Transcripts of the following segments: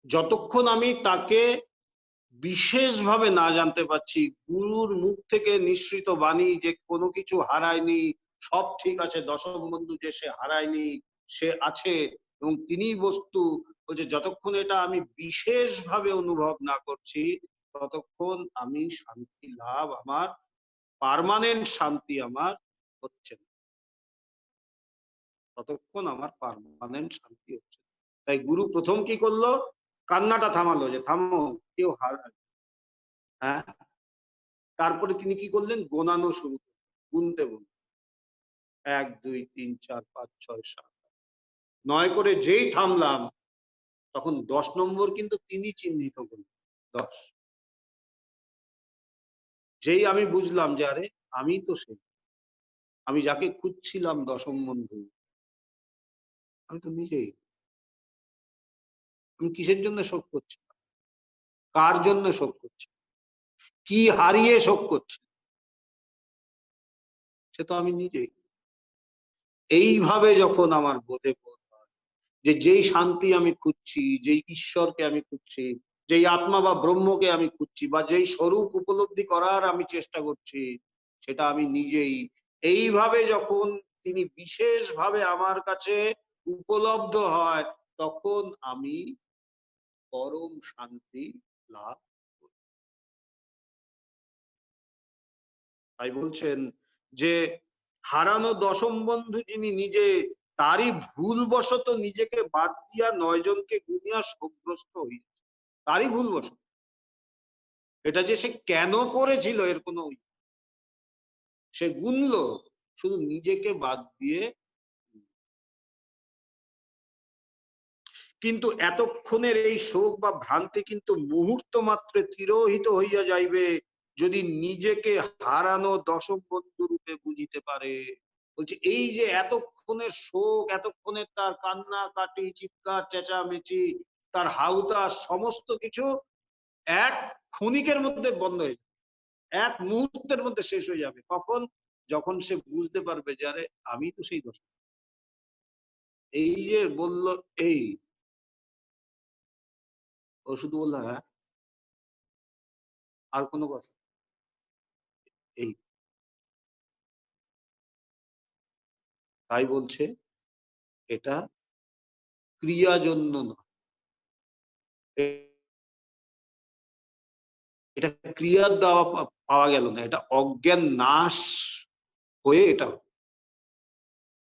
যতক্ষণ আমি তাকে বিশেষভাবে না জানতে পারছি, গুরুর মুখ থেকে নিঃসৃত বাণী যে কোনো কিছু হারায়নি, সব ঠিক আছে, দশম বন্ধু যে সে হারায়নি, সে আছে এবং তিনিই বস্তু, বলছে যতক্ষণ এটা আমি বিশেষভাবে অনুভব না করছি, ততক্ষণ আমি শান্তি লাভ আমার, পার্মানেন্ট শান্তি আমার হচ্ছে না। ততক্ষণ আমার পার্মানেন্ট শান্তি হচ্ছে না। তাই গুরু প্রথম কি করলো? কান্নাটা থামালো, যে থামো, কেউ হারায়। হ্যাঁ, তারপরে তিনি কি করলেন? গোনানো শুরু করলেন, গুনতে বললেন। ১, ২, ৩, ৪, ৫, ৬, ৭, ৯ করে যেই থামলাম, তখন ১০ নম্বর কিন্তু তিনি চিহ্নিত করলেন। ১০। যেই আমি বুঝলাম যে আরে আমিই তো সে। আমি যাকে খুঁজছিলাম দশম বন্ধু, আমি তো নিজেই। আমি কিসের জন্য শোক করছি? কার জন্য শোক করছি? কি হারিয়ে শোক করছি? সে তো আমি নিজেই। এইভাবে যখন আমার বোধে বোধ হয় যে যেই শান্তি আমি খুঁজছি, যেই ঈশ্বরকে আমি খুঁজছি, যেই আত্মা বা ব্রহ্মকে আমি খুঁজছি, বা যেই স্বরূপ উপলব্ধি করার আমি চেষ্টা করছি, সেটা আমি নিজেই। এইভাবে যখন তিনি বিশেষভাবে আমার কাছে উপলব্ধ হয়, তখন আমি পরম শান্তি লাভ করি। তাই বলছেন যে হারানো দশম বন্ধু যিনি নিজে, তারই ভুলবশত নিজেকে বাদ দিয়া ৯ জনকে গুনিয়া শোকগ্রস্ত হইয়াছে। তারই ভুলবশত। এটা যে সে কেন করেছিল এর কোনো সে গুনলো, শুধু নিজেকে বাদ দিয়ে। কিন্তু এতক্ষণের এই শোক বা ভ্রান্তি কিন্তু মুহূর্ত মাত্রে তিরোহিত হইয়া যাইবে, যদি নিজেকে হারানো দশম বন্ধু রূপে বুঝিতে পারে। বলছে এই যে এতক্ষণের শোক, এতক্ষণের তার কান্নাকাটি, চিৎকার চেঁচামেচি, তার হাউতাস, সমস্ত কিছু এক ক্ষণিকের মধ্যে বন্ধ হয়ে যাবে, এক মুহূর্তের মধ্যে শেষ হয়ে যাবে। কখন? যখন সে বুঝতে পারবে যে আরে আমি তো সেই দোষ। এই যে বলল, এই ও শুধু বললো হ্যাঁ, আর কোনো কথা, এই। তাই বলছে এটা ক্রিয়াজন্য নয়, এটা ক্রিয়ার দ্বারা পাওয়া গেল না, এটা অজ্ঞান নাশ হয়ে এটা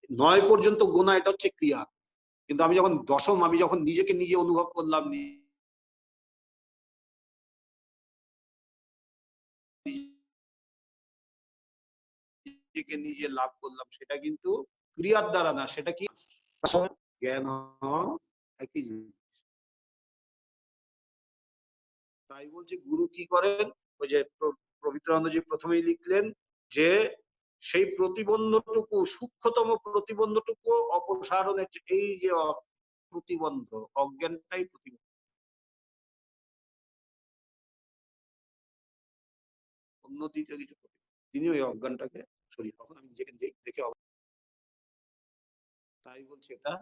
৯ পর্যন্ত গোনা, এটা হচ্ছে ক্রিয়া। কিন্তু আমি যখন দশম, আমি যখন নিজেকে নিজে অনুভব করলাম, নিজেকে নিজে লাভ করলাম, সেটা কিন্তু ক্রিয়ার দ্বারা না, সেটা কি? জ্ঞান একই জিনিস। তাই বলছে গুরু কি করেন? ওই যে পবিত্রানন্দজি প্রথমেই লিখলেন যে সেই প্রতিবন্ধটুকু, সূক্ষ্মতম প্রতিবন্ধটুকু অপসারণের, এই যে প্রতিবন্ধ, অজ্ঞানটাই প্রতিবন্ধ, অন্য দ্বিতীয় কিছু প্রতিবন্ধ। তিনি ওই অজ্ঞানটাকে সরিয়ে, তখন আমি নিজেকে নিজেই দেখে তাই বলছে এটা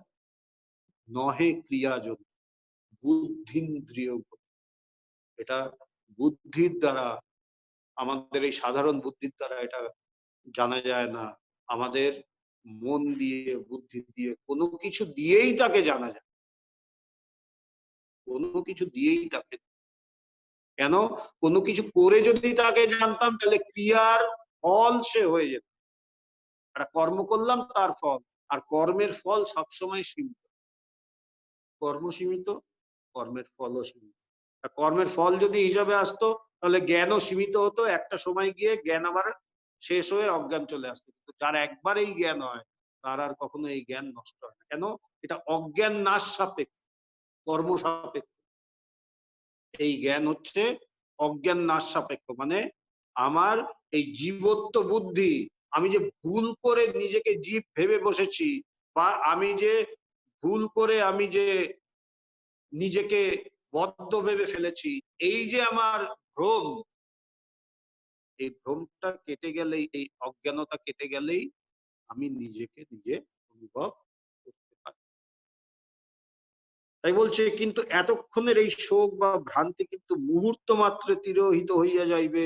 নহে ক্রিয়াযোগ, বুদ্ধিন্দ্রিয়, এটা বুদ্ধির দ্বারা, আমাদের এই সাধারণ বুদ্ধির দ্বারা এটা জানা যায় না। আমাদের মন দিয়ে, বুদ্ধি দিয়ে, কোনো কিছু দিয়েই তাকে জানা যায়। কোনো কিছু দিয়েই তাকে, কেন? কোনো কিছু করে যদি তাকে জানতাম, তাহলে ক্রিয়ার ফল সে হয়ে যেত। একটা কর্ম করলাম, তার ফল। আর কর্মের ফল সবসময় সীমিত। কর্ম সীমিত, কর্মের ফলও সীমিত। কর্মের ফল যদি হিসাবে আসতো, তাহলে জ্ঞানও সীমিত হতো। একটা সময় গিয়ে জ্ঞান আবার শেষ হয়ে অজ্ঞান চলে আসতো। কিন্তু যার একবার এই জ্ঞান হয়, তার আর কখনো এই জ্ঞান নষ্ট হয় না। কেন? এটা অজ্ঞান নাশ সাপেক্ষ, কর্ম সাপেক্ষ। এই জ্ঞান হচ্ছে অজ্ঞান নাশ সাপেক্ষ। মানে আমার এই জীবত্ব বুদ্ধি, আমি যে ভুল করে নিজেকে জীব ভেবে বসেছি, বা আমি যে ভুল করে আমি যে নিজেকে বদ্ধ ভেবে ফেলেছি, এই যে আমার ভ্রম, এই ভ্রমটা কেটে গেলেই, এই অজ্ঞানতা কেটে গেলেই আমি নিজেকে নিজে অনুভব করতে পারি। তাই বলছে কিন্তু এতক্ষণের এই শোক বা ভ্রান্তি কিন্তু মুহূর্ত মাত্রে তিরোহিত হইয়া যাইবে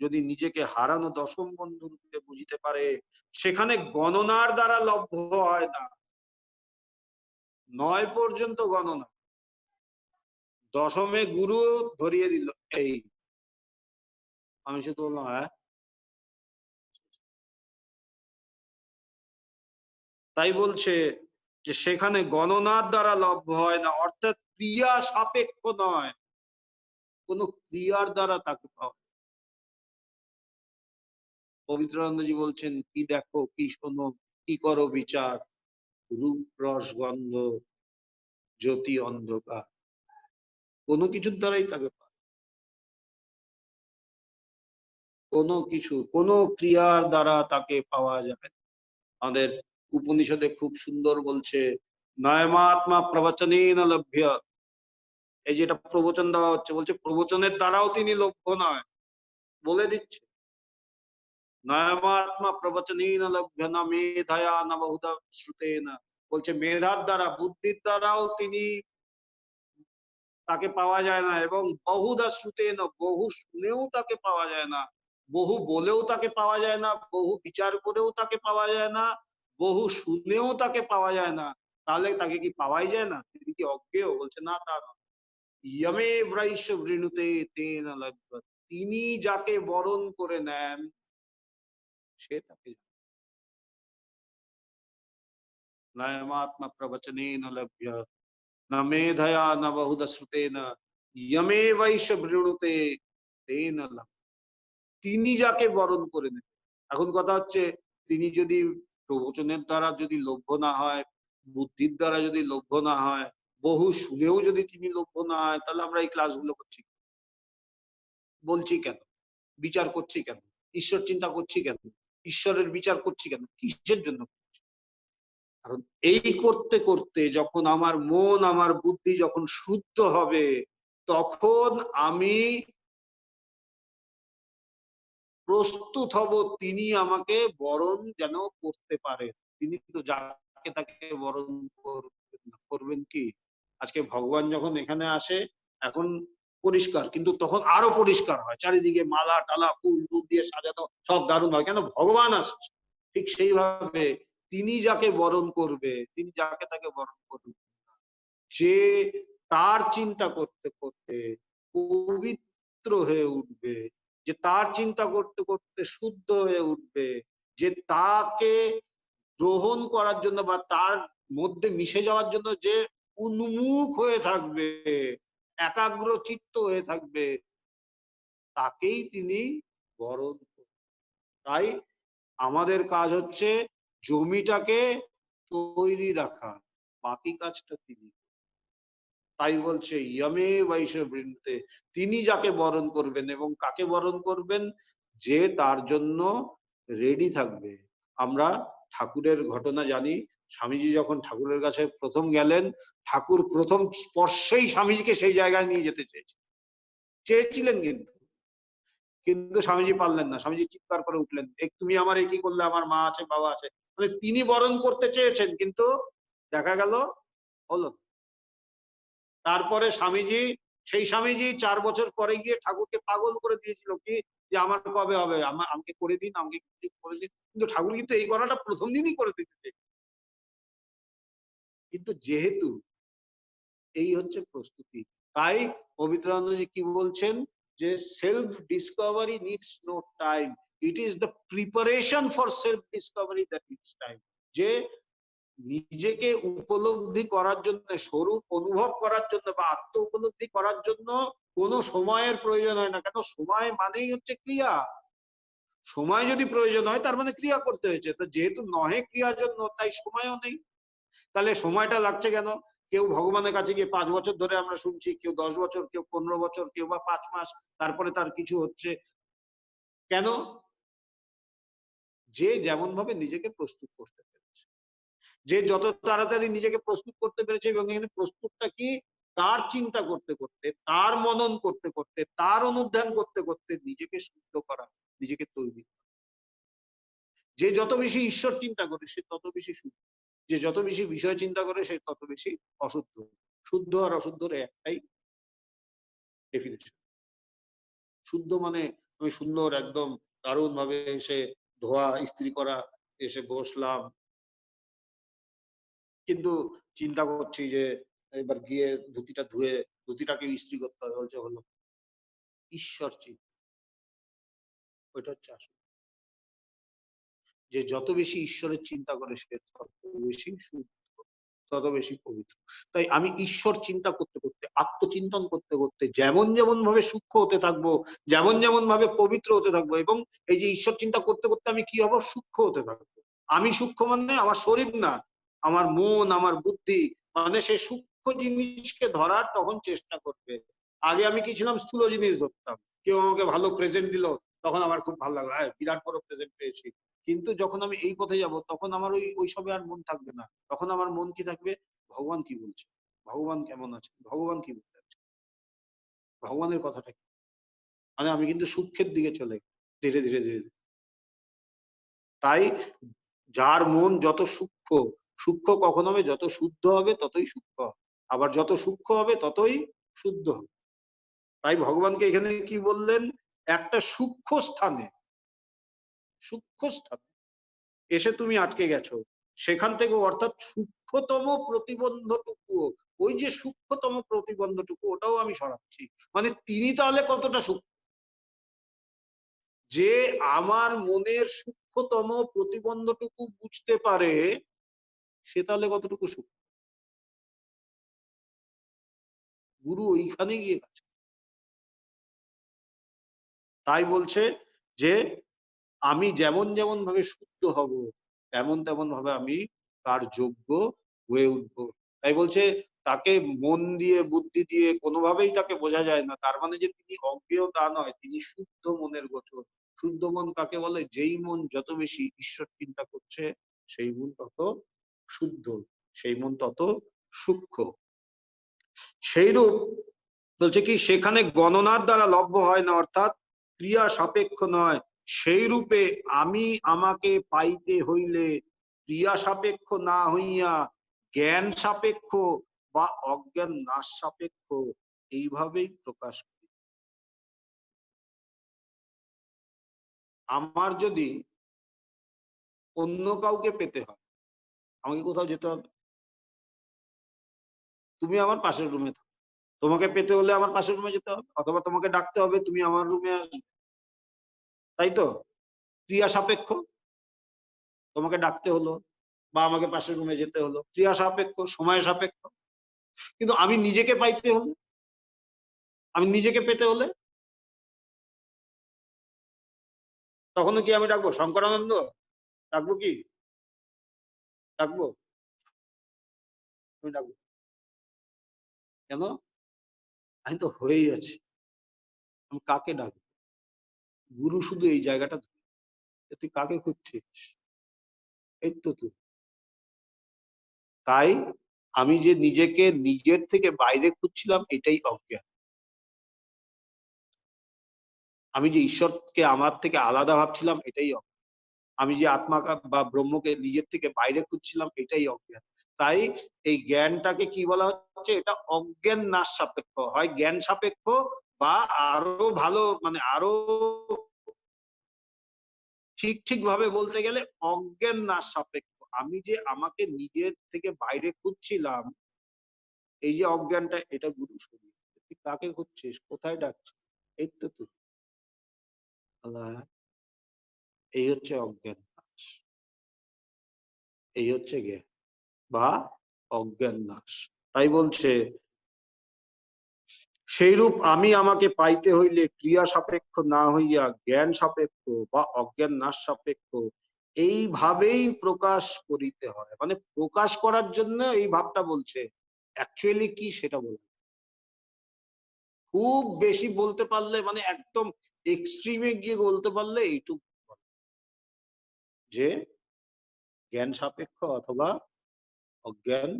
যদি নিজেকে হারানো দশম বন্ধু রূপে বুঝিতে পারে। সেখানে গণনার দ্বারা লভ্য হয় না, 9 পর্যন্ত গণনা, দশমে গুরু ধরিয়ে দিল এই। আমি শুধু বললাম হ্যাঁ। তাই বলছে যে সেখানে গণনার দ্বারা লভ্য হয় না, অর্থাৎ ক্রিয়া সাপেক্ষ নয়, কোন ক্রিয়ার দ্বারা তাকে পাওয়া। পবিত্রানন্দজি বলছেন কি দেখো, কি শোনো, কি করো বিচার, রূপ রস গন্ধ জ্যোতি অন্ধকার, কোনো কিছুর দ্বারাই তাকে পায়, কোনো কিছু কোনো ক্রিয়ার দ্বারা তাকে পাওয়া যায়। আমাদের উপনিষদে খুব সুন্দর বলছে নয়মাত্মা প্রবচনেন লভ্য। এই যেটা প্রবচন দেওয়া হচ্ছে, বলছে প্রবচনের দ্বারাও তিনি লভ্য নয়, বলে দিচ্ছে নয়মাত্মা প্রবচনেন লভ্য না মেধায়া না বহুধা শ্রুতেন। বলছে মেধার দ্বারা বুদ্ধির দ্বারাও তিনি তাকে পাওয়া যায় না, এবং বহুধা শ্রুতেন বহু শুনেও তাকে পাওয়া যায় না, বহু বলেও তাকে পাওয়া যায় না, বহু বিচার করেও তাকে পাওয়া যায় না, বহু শুনেও তাকে পাওয়া যায় না। তাহলে তাকে কি পাওয়াই যায় না? তিনি কি অজ্ঞেয়? বলছে না, তা নয়। ইয়মে ব্রাইশ বৃণুতে তেন লভ্য। তিনি যাকে বরণ করে নেন সে তাকে নয়মাত্মা প্রবচনেন লভ্য न मेधया न बहुधा श्रुतेन यमे वैश বৃণুতে তেন লভ্য। তিনি যাকে বরণ করে নেন। এখন কথা হচ্ছে তিনি যদি প্রবচনের দ্বারা যদি লভ্য না হয়, বুদ্ধির দ্বারা যদি লভ্য না হয়, বহু শুনেও যদি তিনি লভ্য না হয়, তাহলে আমরা এই ক্লাসগুলো করছি, বলছি কেন, বিচার করছি কেন, ঈশ্বর চিন্তা করছি কেন, ঈশ্বরের বিচার করছি কেন, কিসের জন্য? কারণ এই করতে করতে যখন আমার মন আমার বুদ্ধি যখন শুদ্ধ হবে, তখন আমি প্রস্তুত হব তিনি আমাকে বরণ যেন করতে পারেন। তিনি তো যাকে তাকে বরণ করবেন না। করবেন কি? আজকে ভগবান যখন এখানে আসে এখন পরিষ্কার, কিন্তু তখন আরো পরিষ্কার হয়, চারিদিকে মালা টালা ফুল টুল দিয়ে সাজানো, সব দারুণ হয়, কেন? ভগবান আসছে। ঠিক সেইভাবে তিনি যাকে বরণ করবে, তিনি যাকে তাকে বরণ করবে, যে তার চিন্তা করতে করতে পবিত্র হয়ে উঠবে, যে তার চিন্তা করতে করতে শুদ্ধ হয়ে উঠবে, যে তাকে গ্রহণ করার জন্য বা তার মধ্যে মিশে যাওয়ার জন্য যে উন্মুখ হয়ে থাকবে, একাগ্র চিত্ত হয়ে থাকবে, তাকেই তিনি বরণ করবেন। তাই আমাদের কাজ হচ্ছে জমিটাকে তৈরি রাখা, বাকি কাজটা তিনি। তাই বলছে ইয়মে বৈশবৃন্তে, তিনি যাকে বরণ করবেন, এবং কাকে বরণ করবেন? যে তার জন্য রেডি থাকবে। আমরা ঠাকুরের ঘটনা জানি, স্বামীজি যখন ঠাকুরের কাছে প্রথম গেলেন, ঠাকুর প্রথম স্পর্শেই স্বামীজিকে সেই জায়গায় নিয়ে যেতে চেয়েছিলেন, কিন্তু কিন্তু স্বামীজি পারলেন না। স্বামীজি চিৎকার করে উঠলেন, তুমি আমার এ কি করলে, আমার মা আছে বাবা আছে। মানে তিনি বরণ করতে চেয়েছেন, কিন্তু দেখা গেল হলো। তারপরে স্বামীজি, সেই স্বামীজি 4 বছর পরে গিয়ে ঠাকুরকে পাগল করে দিয়েছিল কি, যে আমার কবে হবে, আমাকে করে দিন, আমাকে করে দিন। কিন্তু ঠাকুর কিন্তু এই করাটা প্রথম দিনই করে দিতে। কিন্তু যেহেতু এই হচ্ছে প্রস্তুতি, তাই পবিত্রানন্দজি কি বলছেন, যে self discovery needs no time, it is the preparation for self discovery that needs time. যে নিজেকে উপলব্ধি করার জন্য, স্বরূপ অনুভব করার জন্য বা আত্ম উপলব্ধি করার জন্য কোনো সময়ের প্রয়োজন হয় না। কেন? সময় মানেই হচ্ছে ক্রিয়া। সময় যদি প্রয়োজন হয় তার মানে ক্রিয়া করতে হয়েছে, তো যেহেতু নহে ক্রিয়ার জন্য, তাই সময়ও নেই। তাহলে সময়টা লাগছে কেন? কেউ ভগবানের কাছে গিয়ে 5 বছর ধরে আমরা শুনছি, কেউ 10 বছর, কেউ 15 বছর, কেউ বা 5 মাস, তারপরে তার কিছু হচ্ছে কেন? যে যেমন ভাবে নিজেকে প্রস্তুত করতে পেরেছে, যে যত তাড়াতাড়ি নিজেকে প্রস্তুত করতে পেরেছে, এবং এখানে প্রস্তুতটা কি, তার চিন্তা করতে করতে, তার মনন করতে করতে, তার অনুধ্যান করতে করতে নিজেকে শুদ্ধ করা, নিজেকে তৈরি। যে যত বেশি ঈশ্বর চিন্তা করে সে তত বেশি শুদ্ধ, যে যত বেশি বিষয় চিন্তা করে সে তত বেশি অশুদ্ধ। শুদ্ধ আর অশুদ্ধর একটাই ডেফিনেশন। শুদ্ধ মানে আমি সুন্দর একদম দারুণ ভাবে এসে ধোয়া ইস্ত্রি করা, এসে বসলাম, কিন্তু চিন্তা করছি যে এবার গিয়ে ধুতিটা ধুয়ে ধুতিটাকে ইস্ত্রি করতে হবে, বলছে হলো ঈশ্বর চিন্তা। ওইটা হচ্ছে আসল। যে যত বেশি ঈশ্বরের চিন্তা করে সে তত বেশি শুদ্ধ, তত বেশি পবিত্র। তাই আমি ঈশ্বর চিন্তা করতে করতে, আত্মচিন্তন করতে করতে যেমন যেমন ভাবে সূক্ষ্ম হতে থাকবো, যেমন যেমন ভাবে পবিত্র হতে থাকবো, এবং এই যে ঈশ্বর চিন্তা করতে করতে আমি কি হবো, সূক্ষ্ম হতে থাকবো। আমি সূক্ষ্ম মানে আমার শরীর না, আমার মন, আমার বুদ্ধি, মানে সে সূক্ষ্ম জিনিসকে ধরার তখন চেষ্টা করবে। আগে আমি কি ছিলাম, স্থূল জিনিস ধরতাম। কেউ আমাকে ভালো প্রেজেন্ট দিল, তখন আমার খুব ভালো লাগলো, বিরাট বড় প্রেজেন্ট পেয়েছি। কিন্তু যখন আমি এই পথে যাব, তখন আমার ওই সবে আর মন থাকবে না। তখন আমার মন কি থাকবে, ভগবান কি বলছে, ভগবান কেমন আছে, ভগবান কি বলতে আছে, ভগবানের কথাটা কি। মানে আমি কিন্তু সূক্ষ্মের দিকে চলে গেছি ধীরে ধীরে ধীরে ধীরে। তাই যার মন যত সূক্ষ্ম, সূক্ষ্ম কখন হবে, যত শুদ্ধ হবে ততই সূক্ষ্ম হবে, আবার যত সূক্ষ্ম হবে ততই শুদ্ধ হবে। তাই ভগবানকে এখানে কি বললেন, একটা সূক্ষ্ম স্থানে, সূক্ষ্ম স্থানে এসে তুমি আটকে গেছো, সেখান থেকে, অর্থাৎ সূক্ষ্মতম প্রতিবন্ধটুকু, ওই যে সূক্ষ্মতম প্রতিবন্ধটুকু ওটাও আমি সরাচ্ছি। মানে তিনি তাহলে কতটা সূক্ষ্ম, যে আমার মনের সূক্ষ্মতম প্রতিবন্ধটুকু বুঝতে পারে, সে তাহলে কতটুকু সূক্ষ্ম। গুরু ওইখানে গিয়ে গেছে। তাই বলছে যে আমি যেমন যেমন ভাবে শুদ্ধ হব, তেমন তেমন ভাবে আমি তার যোগ্য হয়ে উঠবো। তাই বলছে তাকে মন দিয়ে, বুদ্ধি দিয়ে কোনোভাবেই তাকে বোঝা যায় না। তার মানে যে তিনি অজ্ঞেয় তা নয়, তিনি শুদ্ধ মনের গোচর। শুদ্ধ মন কাকে বলে, যেই মন যত বেশি ঈশ্বর চিন্তা করছে, সেই মন তত শুদ্ধ, সেই মন তত সূক্ষ্ম। সেইরূপ বলছে কি, সেখানে গণনার দ্বারা লভ্য হয় না, অর্থাৎ ক্রিয়া সাপেক্ষ নয়। সেই রূপে আমি আমাকে পাইতে হইলে ক্রিয়া সাপেক্ষ না হইয়া জ্ঞান সাপেক্ষ বা অজ্ঞান নাশ সাপেক্ষ এইভাবেই প্রকাশ করি। আমার যদি অন্য কাউকে পেতে হয়, আমাকে কোথাও যেতে হবে। তুমি আমার পাশের রুমে থাকো, তোমাকে পেতে হলে আমার পাশের রুমে যেতে হবে, অথবা তোমাকে ডাকতে হবে, তুমি আমার রুমে আসবে, তাই তো। ক্রিয়া সাপেক্ষ, তোমাকে ডাকতে হলো বা আমাকে পাশের রুমে যেতে হলো, ক্রিয়া সাপেক্ষ, সময় সাপেক্ষ। কিন্তু আমি নিজেকে পাইতে হলে, আমি নিজেকে পেতে হলে, তখনও কি আমি ডাকবো শঙ্করানন্দ, ডাকবো কি, ডাকবো, আমি ডাকবো কেন, আমি তো হয়েই আছি, আমি কাকে ডাকবো। গুরু শুধু এই জায়গাটা ধরে, তুই কাকে খুঁজছিস, এই তো তুই। তাই আমি যে নিজেকে নিজের থেকে বাইরে খুঁজছিলাম, এটাই অজ্ঞান। আমি যে ঈশ্বরকে আমার থেকে আলাদা ভাবছিলাম, এটাই অজ্ঞান। আমি যে আত্মা বা ব্রহ্মকে নিজের থেকে বাইরে খুঁজছিলাম, এটাই অজ্ঞান। তাই এই জ্ঞানটাকে কি বলা হচ্ছে, এটা অজ্ঞান নাশ সাপেক্ষ, হয় জ্ঞান সাপেক্ষ, বা আরো ভালো, মানে আরো ঠিক ঠিক ভাবে বলতে গেলে অজ্ঞান নাশ সাপেক্ষ। আমি যে আমাকে নিজের থেকে বাইরে খুঁজছিলাম, এই যে অজ্ঞানটা, এটা গুরু সরিয়ে দিচ্ছে। তুই কাকে খুঁজছিস, কোথায় ডাকছিস, এই তো তুই। এই হচ্ছে অজ্ঞান নাশ, এই হচ্ছে জ্ঞান বা অজ্ঞান নাশ। তাই বলছে সেইরূপ আমি আমাকে পাইতে হইলে ক্রিয়া সাপেক্ষ না হইয়া জ্ঞান সাপেক্ষ বা অজ্ঞান নাশ সাপেক্ষ এইভাবেই প্রকাশ করিতে হয়। মানে প্রকাশ করার জন্য এই ভাবটা বলছে, অ্যাকচুয়ালি কি সেটা বলবে। খুব বেশি বলতে পারলে, মানে একদম এক্সট্রিমে গিয়ে বলতে পারলে এইটুকু, যে জ্ঞান সাপেক্ষ অথবা অজ্ঞান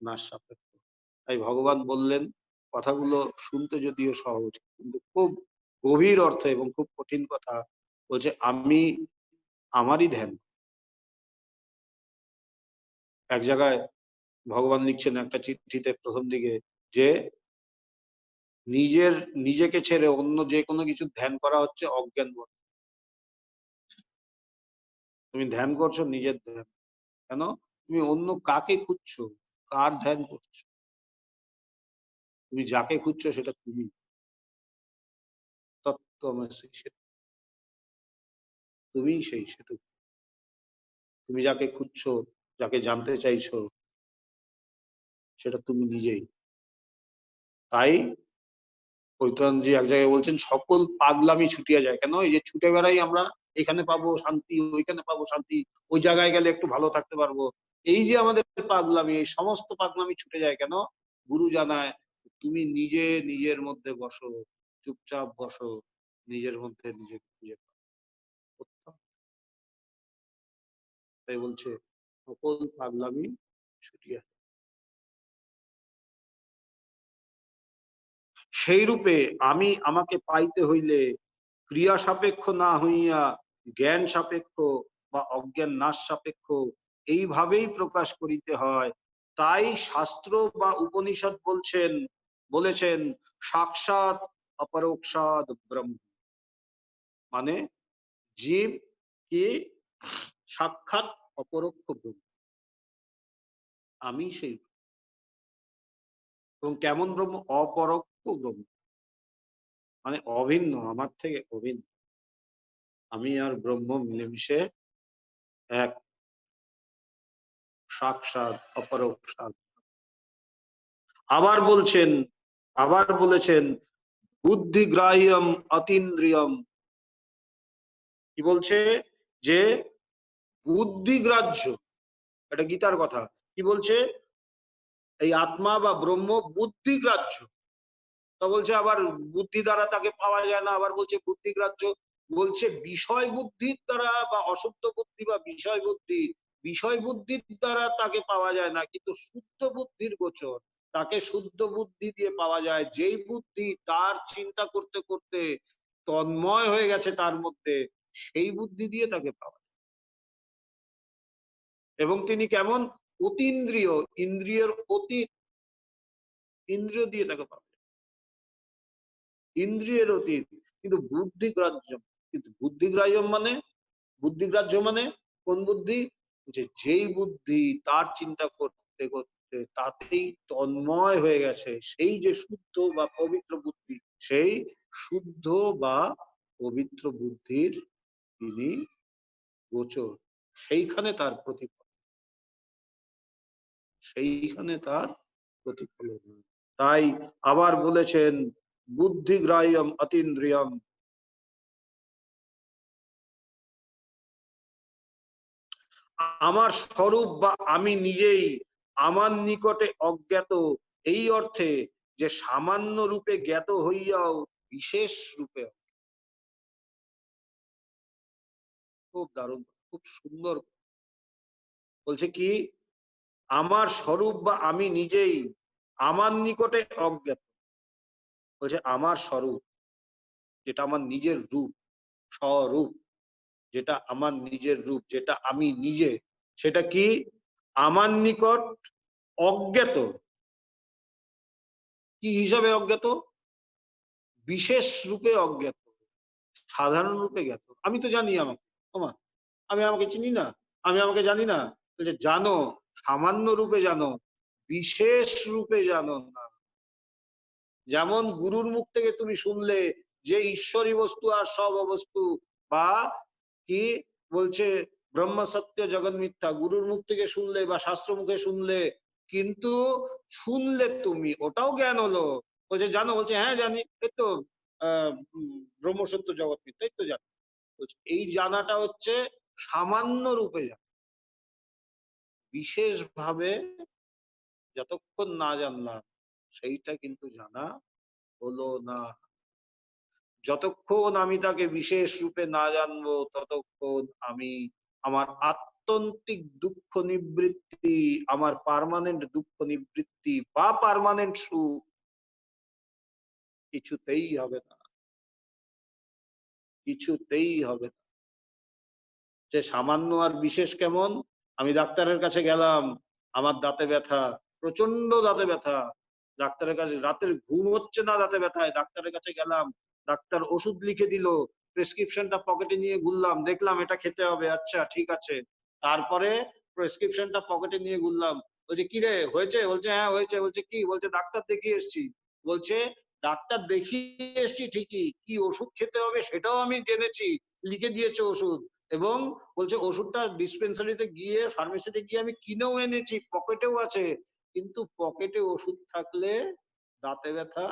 নাশ সাপেক্ষ। তাই ভগবান বললেন, কথাগুলো শুনতে যদিও সহজ, কিন্তু খুব গভীর অর্থ এবং খুব কঠিন কথা। বলছে আমি আমারই ধ্যান। এক জায়গায় ভগবান লিখছেন একটা চিঠিতে প্রথম দিকে যে নিজেকে ছেড়ে অন্য যে কোনো কিছু ধ্যান করা হচ্ছে অজ্ঞান বলে। তুমি ধ্যান করছো নিজের ধ্যান, কেন? তুমি অন্য কাকে খুঁজছো? কার ধ্যান করছো? তুমি যাকে খুঁজছো সেটা তুমি। তত্ত্বমসি, তুমিই সেই সেতু। তুমি যাকে খুঁজছো, যাকে জানতে চাইছো, সেটা তুমি নিজেই। তাই পবিত্রানন্দজি এক জায়গায় বলছেন সকল পাগলামি ছুটিয়া যায়। কেন? এই যে ছুটে বেড়াই আমরা, এখানে পাবো শান্তি, ওইখানে পাবো শান্তি, ওই জায়গায় গেলে একটু ভালো থাকতে পারবো। এই যে আমাদের পাগলামি, এই সমস্ত পাগলামি ছুটে যায় কেন? গুরু জানায় তুমি নিজে নিজের মধ্যে বসো, চুপচাপ বসো, নিজের মধ্যে নিজে খুঁজে পাও। তাই বলছে সকল পাগলামি ছুটিয়া। সেই রূপে আমি আমাকে পাইতে হইলে ক্রিয়া সাপেক্ষ না হইয়া জ্ঞান সাপেক্ষ বা অজ্ঞান নাশ সাপেক্ষ এইভাবেই প্রকাশ করিতে হয়। তাই শাস্ত্র বা উপনিষদ বলেছেন সাক্ষাৎ অপরোক্ষাৎ ব্রহ্ম, মানে জীব কি সাক্ষাৎ অপরোক্ষ ব্রহ্ম, আমি সেই। এবং কেমন ব্রহ্ম? অপরোক্ষ ব্রহ্ম, মানে অভিন্ন, আমার থেকে অভিন্ন। আমি আর ব্রহ্ম মিলেমিশে এক, সাক্ষাৎ অপরোক্ষাৎ। আবার বলছেন, আবার বলেছেন বুদ্ধিগ্রাহ্যম অতীন্দ্রিয়ম। কি বলছে? যে বুদ্ধিগ্রাহ্য, এটা গীতার কথা। কি বলছে? এই আত্মা বা ব্রহ্ম বুদ্ধিগ্রাহ্য। তা বলছে আবার বুদ্ধি দ্বারা তাকে পাওয়া যায় না, আবার বলছে বুদ্ধিগ্রাহ্য। বলছে বিষয় বুদ্ধির দ্বারা বা অশুদ্ধ বুদ্ধি বা বিষয় বুদ্ধির দ্বারা তাকে পাওয়া যায় না, কিন্তু শুদ্ধ বুদ্ধির গোচর। তাকে শুদ্ধ বুদ্ধি দিয়ে পাওয়া যায়, যেই বুদ্ধি তার চিন্তা করতে করতে তন্ময় হয়ে গেছে তার মধ্যে, সেই বুদ্ধি দিয়ে তাকে পাওয়া যায়। এবং তিনি কেমন? অতীন্দ্রিয়, ইন্দ্রিয়ের অতীত, ইন্দ্রিয় দিয়ে তাকে পাওয়া যায়, ইন্দ্রিয়ের অতীত, কিন্তু বুদ্ধিগ্রাহ্য। কিন্তু বুদ্ধিগ্রাহ্য মানে, বুদ্ধিগ্রাহ্য মানে কোন বুদ্ধি? যে যেই বুদ্ধি তার চিন্তা করতে করতে তাতেই তন্ময় হয়ে গেছে, সেই যে শুদ্ধ বা পবিত্র বুদ্ধি, সেই শুদ্ধ বা পবিত্র বুদ্ধির তিনি গোচর, সেইখানে তার প্রতিফলন, সেইখানে তার প্রতিফলন। তাই আবার বলেছেন বুদ্ধিগ্রাহ্যম অতীন্দ্রিয়ম। আমার স্বরূপ বা আমি নিজেই আমার নিকটে অজ্ঞাত, এই অর্থে যে সামান্য রূপে জ্ঞাত হইয়াও বিশেষ রূপে। খুব দারুণ, খুব সুন্দর। বলছে কি? আমার স্বরূপ বা আমি নিজেই আমার নিকটে অজ্ঞাত। বলছে আমার স্বরূপ, যেটা আমার নিজের রূপ, স্বরূপ, যেটা আমার নিজের রূপ, যেটা আমি নিজে, সেটা কি আমার নিকট অজ্ঞাত। কি হিসাবে অজ্ঞাত? বিশেষ রূপে অজ্ঞাত, সাধারণ রূপে জ্ঞাত। আমি তো জানি আমাকে, তোমার, আমি আমাকে চিনি না, আমি আমাকে জানি না। বলছে জানো, সামান্য রূপে জানো, বিশেষ রূপে জানো না। যেমন গুরুর মুখ থেকে তুমি শুনলে যে ঈশ্বরী বস্তু আর সব অবস্তু, বা কি বলছে ব্রহ্ম সত্য জগৎ মিথ্যা, গুরুর মুখ থেকে শুনলে বা শাস্ত্র মুখে শুনলে, কিন্তু শুনলে তুমি, ওটাও জ্ঞান হলো। বলছে জানো? বলছে হ্যাঁ জানি, এই তো ব্রহ্ম সত্য জগৎ মিথ্যা, এই তো জানি। বলছে এই জানাটা হচ্ছে সামান্য রূপে জানা, বিশেষ ভাবে যতক্ষণ না জানলাম সেইটা কিন্তু জানা হলো না। যতক্ষণ আমি তাকে বিশেষ রূপে না জানবো, ততক্ষণ আমি আমার আত্যন্তিক দুঃখ নিবৃত্তি, আমার পার্মানেন্ট দুঃখ নিবৃত্তি বা পার্মানেন্ট সুখ কিছুতেই হবে না, কিছুতেই হবে না। যে সামান্য আর বিশেষ কেমন? আমি ডাক্তারের কাছে গেলাম, আমার দাঁতে ব্যথা, প্রচন্ড দাঁতে ব্যথা, ডাক্তারের কাছে রাতের ঘুম হচ্ছে না দাঁতে ব্যথায়, ডাক্তারের কাছে গেলাম, ডাক্তার ওষুধ লিখে দিল, প্রেসক্রিপশনটা পকেটে নিয়ে ঘুরলাম, দেখলাম এটা খেতে হবে, আচ্ছা ঠিক আছে। তারপরে প্রেসক্রিপশনটা পকেটে নিয়ে ঘুরলাম, বলছে কি রে হয়েছে? বলছে হ্যাঁ হয়েছে। বলছে কি? বলছে ডাক্তার দেখিয়ে এসছি। বলছে ডাক্তার দেখিয়ে এসছি ঠিকই, কি ওষুধ খেতে হবে সেটাও আমি জেনেছি, লিখে দিয়েছে ওষুধ, এবং বলছে ওষুধটা ডিসপেন্সারিতে গিয়ে ফার্মেসিতে গিয়ে আমি কিনেও এনেছি, পকেটেও আছে, কিন্তু পকেটে ওষুধ থাকলে দাঁতে ব্যথা